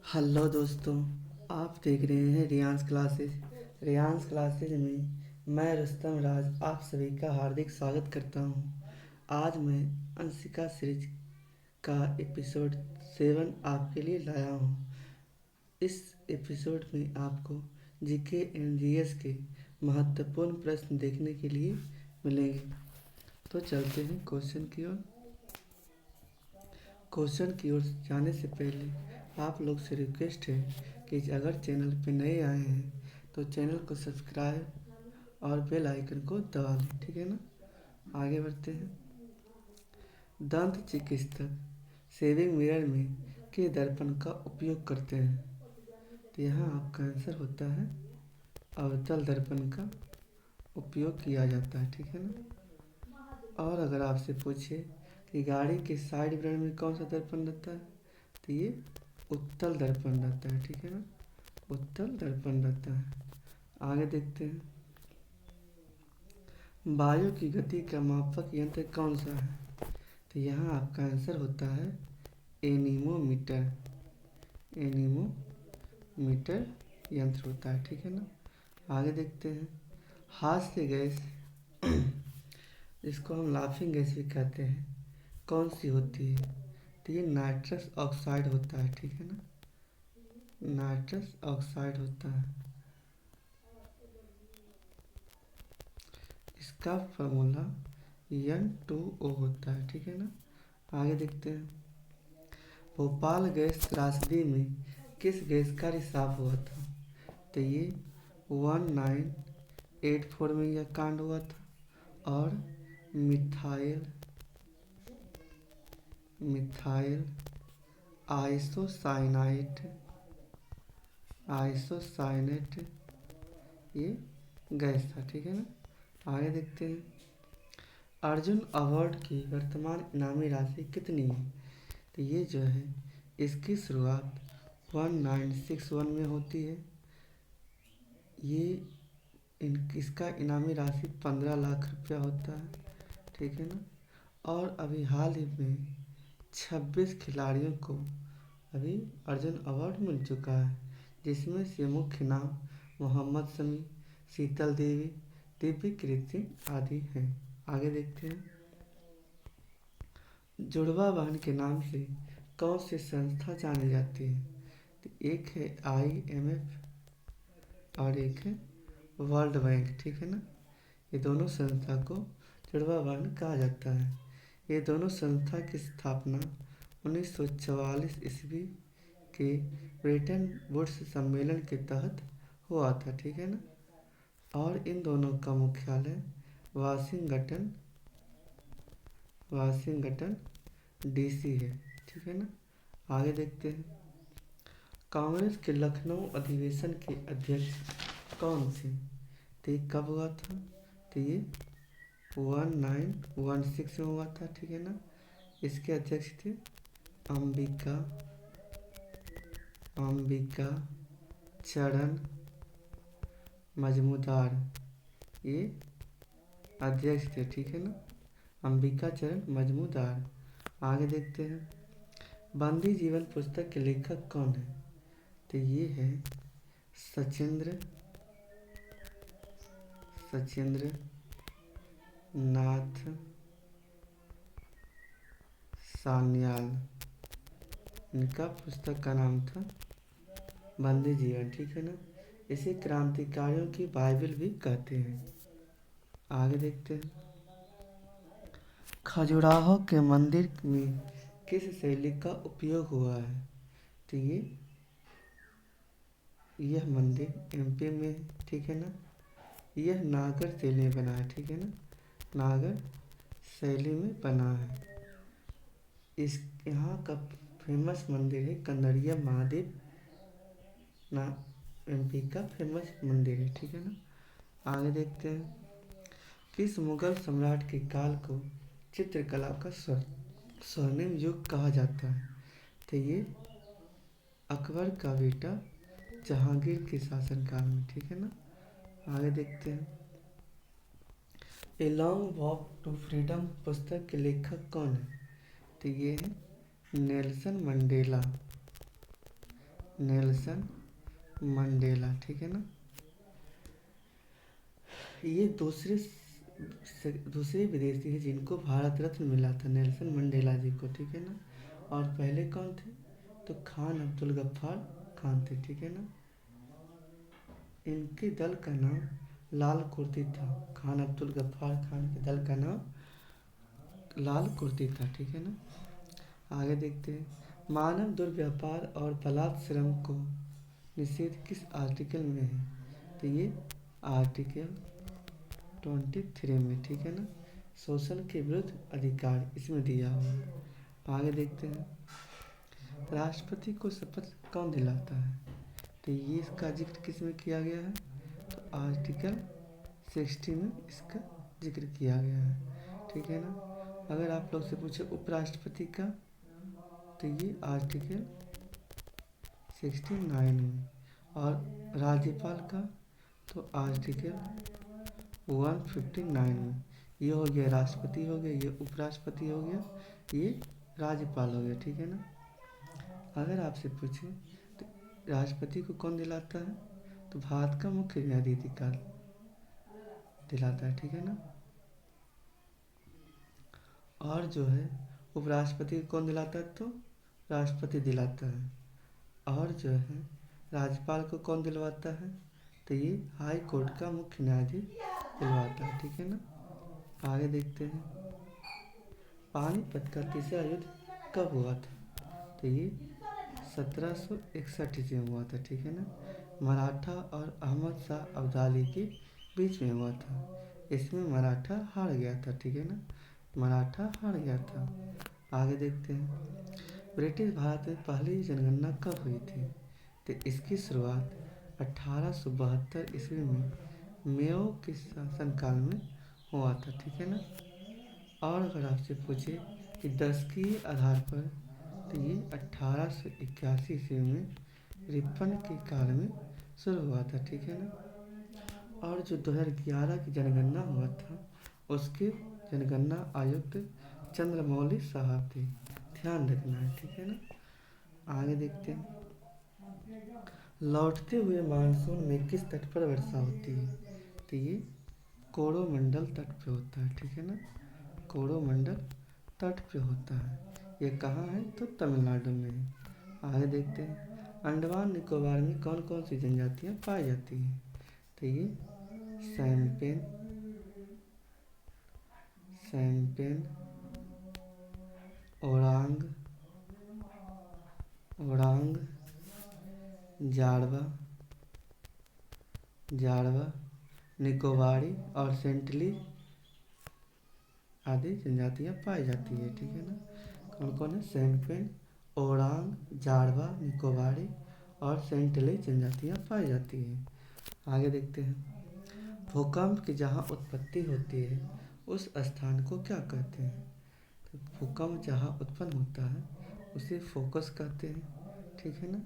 Hello दोस्तों, आप देख रहे हैं रियांस क्लासेस। रियांस क्लासेस में मैं रुस्तम राज आप सभी का हार्दिक स्वागत करता हूं। आज मैं अंशिका सीरीज का एपिसोड 7 आपके लिए लाया हूं। इस एपिसोड में आपको जीके एंड जीएस के महत्वपूर्ण प्रश्न देखने के लिए मिलेंगे। तो चलते हैं क्वेश्चन की ओर। क्वेश्चन की ओर जाने से पहले आप लोग से रिक्वेस्ट है कि अगर चैनल पे नए आए हैं तो चैनल को सब्सक्राइब और बेल आइकन को दबा दें, ठीक है ना। आगे बढ़ते हैं। दंत चिकित्सक शेविंग मिरर में किस दर्पण का उपयोग करते हैं? तो यहाँ आपका आंसर होता है अवतल दर्पण का उपयोग किया जाता है, ठीक है ना। और अगर आपसे पूछे कि गाड़ी के साइड मिरर में कौन सा दर्पण रहता है, तो ये उत्तल दर्पण रहता है, ठीक है ना। उत्तल दर्पण रहता है। आगे देखते हैं। वायु की गति का मापक यंत्र कौन सा है? तो यहाँ आपका आंसर होता है एनीमोमीटर। एनीमोमीटर यंत्र होता है, ठीक है ना। आगे देखते हैं। हास्य गैस जिसको हम लाफिंग गैस भी कहते हैं, कौन सी होती है? तो ये नाइट्रस ऑक्साइड होता है, ठीक है ना। नाइट्रस ऑक्साइड होता है। इसका फार्मूला N2O होता है, ठीक है ना। आगे देखते हैं। भोपाल गैस त्रासदी में किस गैस का रिसाव हुआ था? तो ये 1984 में यह कांड हुआ था। और मिथाइल मिथाइल आइसोसाइनाइट आइसोसाइनेट ये गैस था, ठीक है ना। आगे देखते हैं। अर्जुन अवार्ड की वर्तमान इनामी राशि कितनी है? तो ये जो है इसकी शुरुआत 1961 में होती है। ये इसका इनामी राशि 15 लाख रुपया होता है, ठीक है ना। और अभी हाल ही में 26 खिलाड़ियों को अभी अर्जुन अवार्ड मिल चुका है, जिसमें से मुख्य नाम मोहम्मद शमी, शीतल देवी, दिव्य कीर्ति आदि हैं। आगे देखते हैं। जुड़वा बहन के नाम से कौन सी संस्था जानी जाती है? तो एक है IMF और एक है वर्ल्ड बैंक, ठीक है ना। ये दोनों संस्था को जुड़वा बहन कहा जाता है। ये दोनों संस्था की स्थापना 1944 ईस्वी के ब्रेटन वुड्स सम्मेलन के तहत हुआ था, ठीक है ना। और इन दोनों का मुख्यालय वाशिंगटन वाशिंगटन DC है, ठीक है ना। आगे देखते हैं। कांग्रेस के लखनऊ अधिवेशन के अध्यक्ष कौन थे? तो ये कब हुआ था? तो ये 1916 में हुआ था, ठीक है ना। इसके अध्यक्ष थे अंबिका अंबिका चरण मजमूदार। ये अध्यक्ष थे, ठीक है ना। अंबिका चरण मजमूदार। आगे देखते हैं। बंदी जीवन पुस्तक के लेखक कौन है? तो ये है सचिंद्र सचिंद्र नाथ सान्याल। इनका पुस्तक का नाम था बंदी जीवन, ठीक है ना। इसे क्रांतिकारियों की बाइबल भी कहते हैं। आगे देखते हैं। खजुराहो के मंदिर में किस शैली का उपयोग हुआ है? तो यह मंदिर MP में है, ठीक है ना। यह नागर शैली में बना है, ठीक है ना। नागर शैली में बना है। इस यहाँ का फेमस मंदिर है कंदड़िया महादेव ना, MP का फेमस मंदिर है, ठीक है ना। आगे देखते हैं। किस मुगल सम्राट के काल को चित्रकला का स्वर्णिम युग कहा जाता है? तो ये अकबर का बेटा जहांगीर के शासनकाल में, ठीक है ना। आगे देखते हैं। A long walk to freedom पुस्तक के लेखक कौन है? तो ये है नेल्सन मंडेला। नेल्सन मंडेला, ठीक है ना। ये दूसरे विदेशी हैं जिनको भारत रत्न मिला था, नेल्सन मंडेला जी को, ठीक है ना। और पहले कौन थे? तो खान अब्दुल गफ्फार खान थे, ठीक है ना। इनके दल का नाम लाल कुर्ती था। खान अब्दुल गफ्फार खान के दल का नाम लाल कुर्ती था, ठीक है ना। आगे देखते हैं। मानव दुर्व्यापार और बलात् श्रम को निषेध किस आर्टिकल में है? तो ये आर्टिकल 23 में, ठीक है ना। शोषण के विरुद्ध अधिकार इसमें दिया हुआ है। आगे देखते हैं। राष्ट्रपति को शपथ कौन दिलाता है? तो ये इसका जिक्र किस में किया गया है? तो आर्टिकल 60 में इसका जिक्र किया गया है, ठीक है ना। अगर आप लोग से पूछे उपराष्ट्रपति का, तो ये आर्टिकल 69 में। और राज्यपाल का तो आर्टिकल 159 में। ये हो गया राष्ट्रपति हो गया, ये उपराष्ट्रपति हो गया, ये राज्यपाल हो गया, ठीक है ना। अगर आपसे पूछे तो राष्ट्रपति को कौन दिलाता है? तो भारत का मुख्य न्यायाधिकार दिलाता है, ठीक है ना। और जो है उपराष्ट्रपति को कौन दिलाता है? तो राष्ट्रपति दिलाता है। और जो है राज्यपाल को कौन दिलवाता है? तो ये हाई कोर्ट का मुख्य न्यायाधीश दिलवाता है, ठीक है ना। आगे देखते हैं। पानीपत का तीसरा युद्ध कब हुआ था? तो ये 1761 ईस्वी में हुआ था, ठीक है ना। मराठा और अहमद शाह अब्दाली के बीच में हुआ था। इसमें मराठा हार गया था, ठीक है ना। मराठा हार गया था। आगे देखते हैं। ब्रिटिश भारत में पहली जनगणना कब हुई थी? तो इसकी शुरुआत 1872 ईस्वी में मेयो के शासनकाल में हुआ था, ठीक है ना। और अगर आपसे पूछे कि 10 के आधार पर, तो ये 1881 ईस्वी में रिपन के काल में शुरू हुआ था, ठीक है ना। और जो 2011 की जनगणना हुआ था, उसके जनगणना आयुक्त चंद्रमौली साहब थे। ध्यान रखना है, ठीक है ना। आगे देखते हैं। लौटते हुए मानसून में किस तट पर वर्षा होती है? तो ये कोरोमंडल तट पे होता है, ठीक है ना। कोरोमंडल तट पे होता है। ये कहाँ है? तो तमिलनाडु में है। आगे देखते हैं। अंडमान निकोबार में कौन कौन सी जनजातियाँ पाई जाती हैं? तो ये सैम्पेन, ओरांग, जाड़वा, निकोबारी और सेंटली आदि जनजातियाँ पाई जाती है, ठीक है ना। कौन कौन है? सैम्पेन, ओरांग, जाड़वा, निकोबारी और सेंटली जनजातियाँ पाई जाती हैं। आगे देखते हैं। भूकंप की जहाँ उत्पत्ति होती है उस स्थान को क्या कहते हैं? तो भूकंप जहाँ उत्पन्न होता है उसे फोकस कहते हैं, ठीक है ना।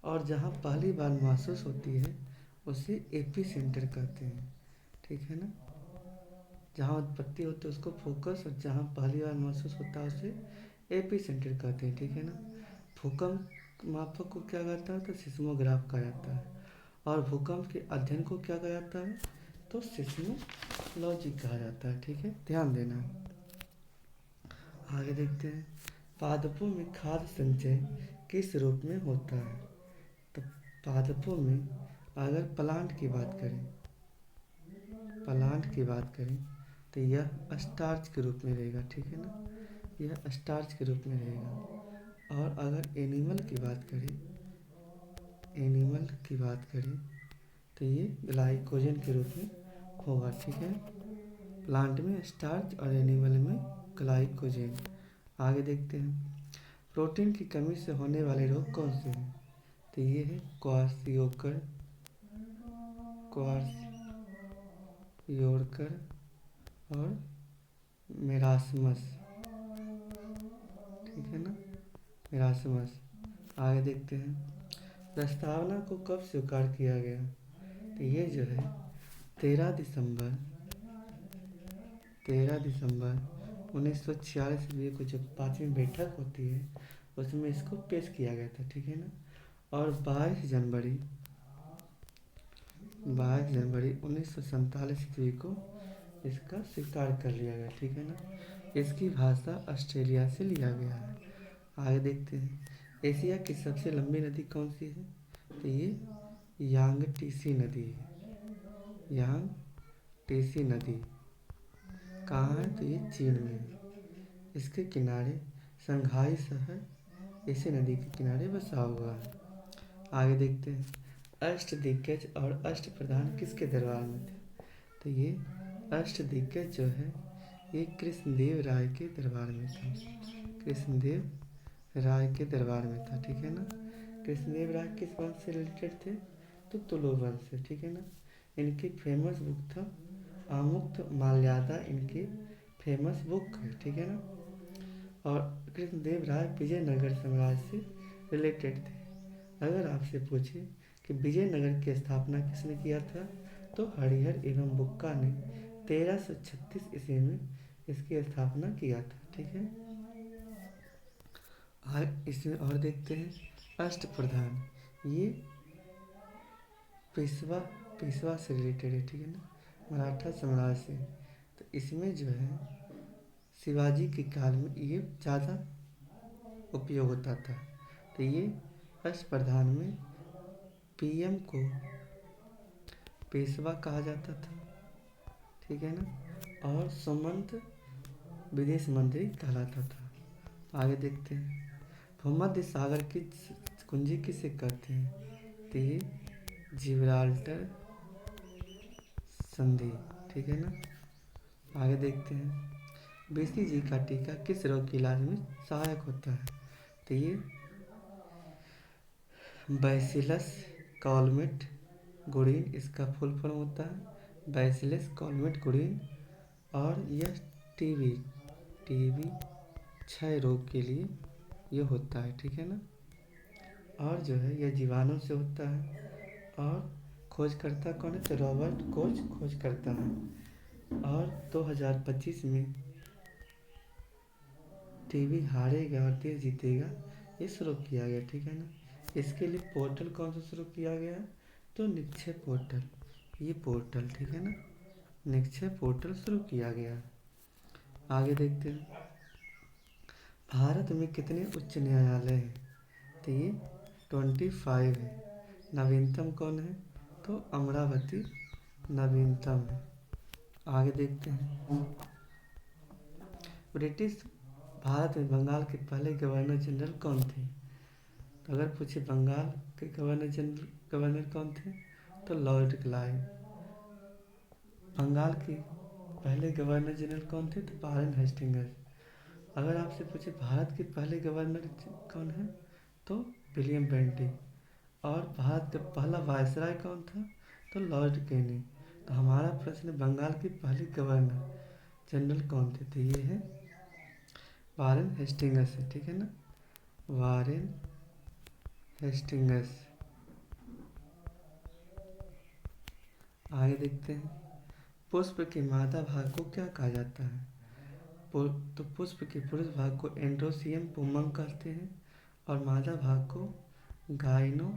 और जहाँ पहली बार महसूस होती है उसे एपी सेंटर कहते हैं, ठीक है ना। जहाँ उत्पत्ति होती है उसको फोकस, और जहाँ पहली बार महसूस होता है उसे एपी सेंटर कहते हैं, ठीक है ना। भूकंप मापक को क्या कहता है? तो सिस्मोग्राफ कहा जाता है। और भूकंप के अध्ययन को क्या कहा जाता है? तो सिस्मोलॉजी कहा जाता है, ठीक है, ध्यान देना। आगे देखते हैं। पादपों में खाद्य संचय किस रूप में होता है? तो पादपों में अगर प्लांट की बात करें तो यह स्टार्च के रूप में रहेगा, ठीक है ना। यह स्टार्च के रूप में रहेगा। और अगर एनिमल की बात करें तो ये ग्लाइकोजन के रूप में होगा, ठीक है। प्लांट में स्टार्च और एनिमल में ग्लाइकोजन। आगे देखते हैं। प्रोटीन की कमी से होने वाले रोग कौन से हैं? तो ये है क्वाशियोकर और मेरास्मस, ठीक है ना, मेरास्मस। आगे देखते हैं। प्रस्तावना को कब स्वीकार किया गया? तो ये जो है 13 दिसंबर 1946 ईस्वी को जब 5वीं बैठक होती है उसमें इसको पेश किया गया था, ठीक है ना। और 22 जनवरी 1947 ईस्वी को इसका स्वीकार कर लिया गया, ठीक है ना। इसकी भाषा ऑस्ट्रेलिया से लिया गया है। आगे देखते हैं, एशिया की सबसे लंबी नदी कौन सी है? तो ये यांगटीसी नदी है। यांगटीसी नदी कहाँ है? तो ये चीन में है। इसके किनारे शंघाई शहर इसी नदी के किनारे बसा हुआ है। आगे देखते हैं, अष्टदिग्गज और अष्टप्रधान किसके दरबार में थे? तो ये अष्टदिग्गज जो है ये कृष्णदेव राय के दरबार में था। कृष्णदेव राय के दरबार में था, ठीक है ना। कृष्णदेव राय किस वंश से रिलेटेड थे? तो तुलु वंश से, ठीक है ना। इनकी फेमस बुक था आमुक्त माल्यादा, इनकी फेमस बुक है, ठीक है ना। और कृष्णदेव राय विजयनगर साम्राज्य से रिलेटेड थे। अगर आपसे पूछे कि विजयनगर की स्थापना किसने किया था, तो हरिहर एवं बुक्का ने 1336 ईस्वी में इसकी स्थापना किया था, ठीक है। इसमें और देखते हैं, अष्टप्रधान ये पेशवा से रिलेटेड है, ठीक है ना, मराठा साम्राज्य से। तो इसमें जो है शिवाजी के काल में ये ज़्यादा उपयोग होता था। तो ये अष्टप्रधान में पीएम को पेशवा कहा जाता था, ठीक है ना, और सुमंत विदेश मंत्री कहलाता था। आगे देखते हैं, भूमध्य सागर की कुंजी किसे कहते हैं? तो ये जिब्राल्टर संधि, ठीक है ना। आगे देखते हैं, बीसीजी का टीका किस रोग के इलाज में सहायक होता है? तो ये बैसिलस कॉलमेट गुरिन इसका फुल फॉर्म होता है, बैसिलस कॉलमेट गुरिन। और यह टीबी क्षय रोग के लिए ये होता है, ठीक है ना। और जो है यह जीवाणु से होता है। और खोजकर्ता कौन है? तो रॉबर्ट कोच खोज करता है। और 2025 में टीवी हारेगा और देश जीतेगा ये शुरू किया गया, ठीक है ना। इसके लिए पोर्टल कौन सा शुरू किया गया? तो निक्षय पोर्टल, ये पोर्टल, ठीक है ना, निक्षय पोर्टल शुरू किया गया। आगे देखते हैं, भारत में कितने उच्च न्यायालय हैं? तो ये 25 है। नवीनतम कौन है? तो अमरावती नवीनतम है। आगे देखते हैं, ब्रिटिश भारत में बंगाल के पहले गवर्नर जनरल कौन थे? तो अगर पूछे बंगाल के गवर्नर कौन थे? तो लॉर्ड क्लाइव। बंगाल के पहले गवर्नर जनरल कौन थे? तो वारेन हेस्टिंग्स। अगर आपसे पूछे भारत के पहले गवर्नर कौन है? तो विलियम बेंटिक। और भारत का पहला वायसराय कौन था? तो लॉर्ड कैनिंग। तो हमारा प्रश्न, बंगाल के पहले गवर्नर जनरल कौन थे? तो ये है वारेन हेस्टिंग्स है, ठीक है ना, वारेन हेस्टिंग्स। आगे देखते हैं, पुष्प के मादा भाग को क्या कहा जाता है? तो पुष्प के पुरुष भाग को एंड्रोसियम पुंमम कहते हैं और मादा भाग को गाइनोसियम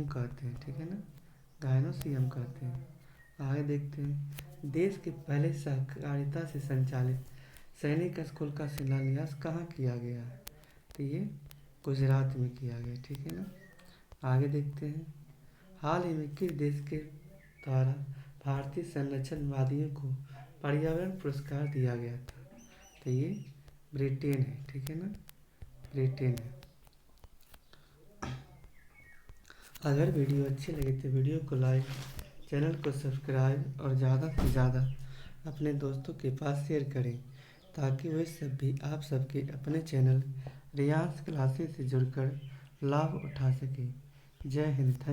कहते हैं, ठीक है ना, गाइनोसियम कहते हैं। आगे देखते हैं, देश के पहले सहकारिता से संचालित सैनिक स्कूल का शिलान्यास कहाँ किया गया है? तो ये गुजरात में किया गया, ठीक है ना। आगे देखते हैं, हाल ही में किस देश के द्वारा भारतीय संरक्षणवादियों को पर्यावरण पुरस्कार दिया गया था? तो ये ब्रिटेन है, ठीक है ना, ब्रिटेन है। अगर वीडियो अच्छी लगे तो वीडियो को लाइक, चैनल को सब्सक्राइब और ज़्यादा से ज़्यादा अपने दोस्तों के पास शेयर करें ताकि वे सब भी आप सबके अपने चैनल रियांस क्लासेस से जुड़कर लाभ उठा सकें। जय हिंद।